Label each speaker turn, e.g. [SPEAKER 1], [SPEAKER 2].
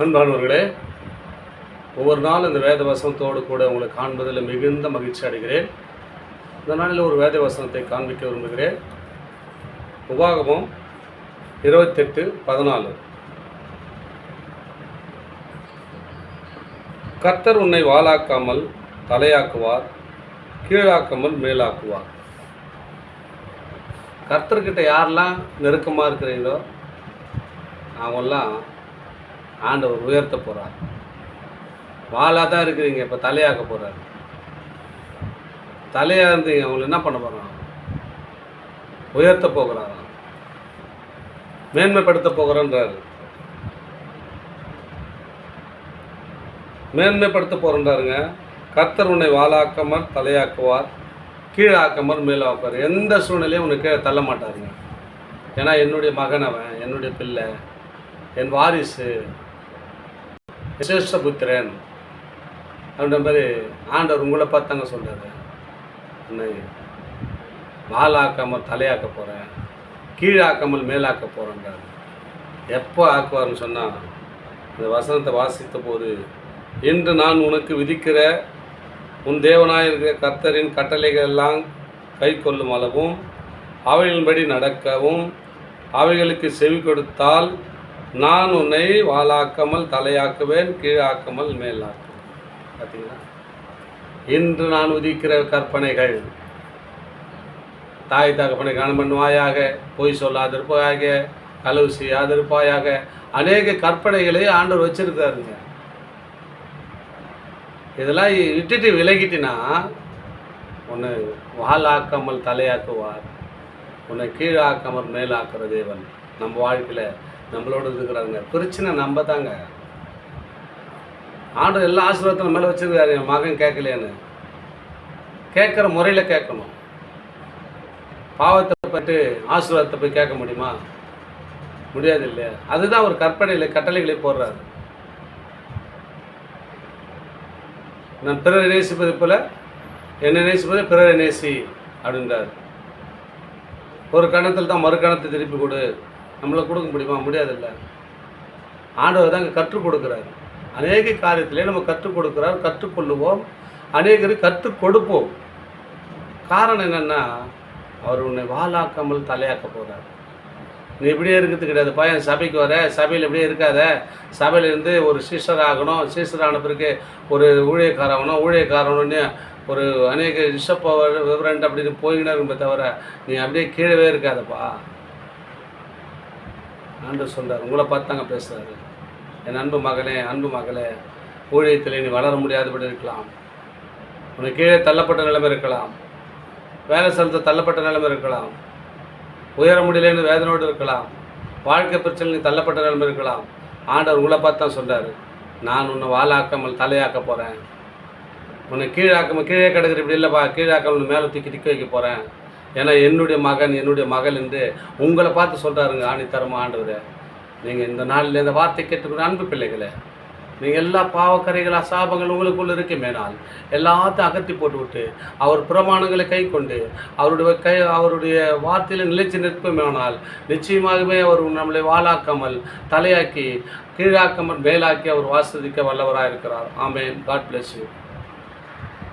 [SPEAKER 1] அன்பானவர்களே, ஒவ்வொரு நாள் இந்த வேத வசனத்தோடு கூட உங்களை காண்பதில் மிகுந்த மகிழ்ச்சி அடைகிறேன். இந்த நாளில் ஒரு வேத வசனத்தை காண்பிக்க விரும்புகிறேன். உபாகமம் 28:14. கர்த்தர் உன்னை வாளாக்காமல் தலையாக்குவார், கீழாக்காமல் மேலாக்குவார். கர்த்தர்கிட்ட யாரெல்லாம் நெருக்கமாக இருக்கிறீங்களோ அவங்கெல்லாம் ஆண்டவர் உயர்த்த போகிறார். வாளாக தான் இருக்கிறீங்க, இப்போ தலையாக்க போகிறார். தலையாக இருந்தீங்க, அவங்களை என்ன பண்ண போகிறான்? உயர்த்த போகிறாராம், மேன்மைப்படுத்த போகிறன்றார். மேன்மைப்படுத்த போகிறன்றாருங்க. கர்த்தர் உன்னை வாளாக்காமல் தலையாக்குவார், கீழாக்காமல் மேலாக்குவார். எந்த சூழ்நிலையும் உன்னை கீழே தள்ள மாட்டாருங்க. ஏன்னா என்னுடைய மகன் அவன், என்னுடைய பிள்ளை, என் வாரிசு, விசேஷபுத்திரன் அப்படின்ற மாதிரி ஆண்டவர் உங்களை பார்த்தாங்க சொல்கிறாரு. உன்னை வாளாக்காமல் தலையாக்க போகிறேன், கீழாக்காமல் மேலாக்க போகிறேன்றார். எப்போ ஆக்குவார்னு சொன்னால், இந்த வசனத்தை வாசித்த போது, இன்று நான் உனக்கு விதிக்கிற உன் தேவனாயிருக்கிற கர்த்தரின் கட்டளைகள் எல்லாம் கை கொள்ளும் அளவும் அவைகளின்படி நடக்கவும் அவைகளுக்கு செவி கொடுத்தால் நான் உன்னை வாளாக்காமல் தலையாக்குவேன், கீழாக்காமல் மேலாக்குவேன். பார்த்தீங்களா? இன்று நான் விதிக்கிற கற்பனைகள், தாய் தகப்பனை கனம் பண்ணுவாயாக, பொய் சொல்லாதிருப்பாயாக, களவு செய்யாதிருப்பாயாக, அநேக கற்பனைகளை ஆண்டவர் வச்சிருக்காருங்க. இதெல்லாம் விட்டுட்டு விலகிட்டினா உன்னை வாளாக்காமல் தலையாக்குவார், உன்னை கீழாக்காமல் மேலாக்குற தேவன் நம்ம வாழ்க்கையில் நம்மளோட இருக்கிறாங்க. பிரச்சனை நம்ம தாங்க. ஆண்டவர் எல்லா ஆசீர்வாதத்தையும் மேலே வச்சுருக்காரு. என் மகன் கேட்கலேன்னு கேட்குற முறையில் கேட்கணும். பாவத்தை பற்றி ஆசீர்வாதத்தை போய் கேட்க முடியுமா? முடியாது இல்லையா? அதுதான் ஒரு கற்பனையில் கட்டளைகளை போடுறாரு. நான் பிறரை நேசிப்பது போல என்னை நேசிப்பது பிறரை நேசி அப்படின்றார். ஒரு கணத்தில் தான் மறு கணத்தை திருப்பி கொடு. நம்மளை கொடுக்க முடியுமா? முடியாதில்லை. ஆண்டவர் தான் கற்றுக் கொடுக்குறார். அநேக காரியத்திலே நம்ம கற்றுக் கொடுக்குறார். கற்றுக்கொள்ளுவோம், அநேகருக்கு கற்றுக் கொடுப்போம். காரணம் என்னென்னா, அவர் உன்னை வாளாக்காமல் தலையாக்க போகிறார். நீ இப்படியே இருக்கிறது கிடையாது. பையன் சபைக்கு வர, சபையில் இப்படியே இருக்காத, சபையிலேருந்து ஒரு சீஷர் ஆகணும், சீஷர் ஆன பிறகு ஒரு ஊழியக்காரகணும், ஊழியக்காரன்னு ஒரு அநேக ரிஷப் விவரண்ட் அப்படின்னு போய்கிட்டே இருக்குமே தவிர நீ அப்படியே கீழவே இருக்காதப்பா. ஆண்டவர் சொல்கிறார். உங்களை பார்த்தாங்க பேசுகிறாரு. என் அன்பு மகனே, அன்பு மகளே, ஊழியத்தில் நீ வளர முடியாதபடி இருக்கலாம், உனக்கு கீழே தள்ளப்பட்ட நிலைமை இருக்கலாம், வேலை செலுத்த தள்ளப்பட்ட நிலைமை இருக்கலாம், உயர முடியலன்னு வேதனோடு இருக்கலாம், வாழ்க்கை பிரச்சனை நீ தள்ளப்பட்ட நிலைமை இருக்கலாம். ஆண்டவர் உங்களை பார்த்து தான் சொல்கிறார். நான் உன்னை வாளாக்காமல் தலையாக்க போகிறேன், உன்னை கீழாக்காமல் கீழே கிடக்குற இப்படி இல்லைப்பா, கீழாக்காமல் மேலே தூக்கி திக்க வைக்க போகிறேன். ஏன்னா என்னுடைய மகன், என்னுடைய மகள் என்று உங்களை பார்த்து சொல்கிறாருங்க ஆணித்தரமாக ஆண்டவர். நீங்கள் இந்த நாளில் இந்த வார்த்தை கேட்டுக்கிற அன்பு பிள்ளைகளை, நீங்கள் எல்லா பாவக்கரைகள் அசாபங்கள் உங்களுக்குள்ளே இருக்குமேனால் எல்லாத்தையும் அகற்றி போட்டுவிட்டு அவர் பிரமாணங்களை கை கொண்டு அவருடைய வார்த்தையில் நிலைச்சு நிற்போமேனால் நிச்சயமாகவே அவர் நம்மளை வாளாக்காமல் தலையாக்கி கீழாக்காமல் மேலாக்கி அவர் வாசிக்க வல்லவராக இருக்கிறார். ஆமென். God bless you.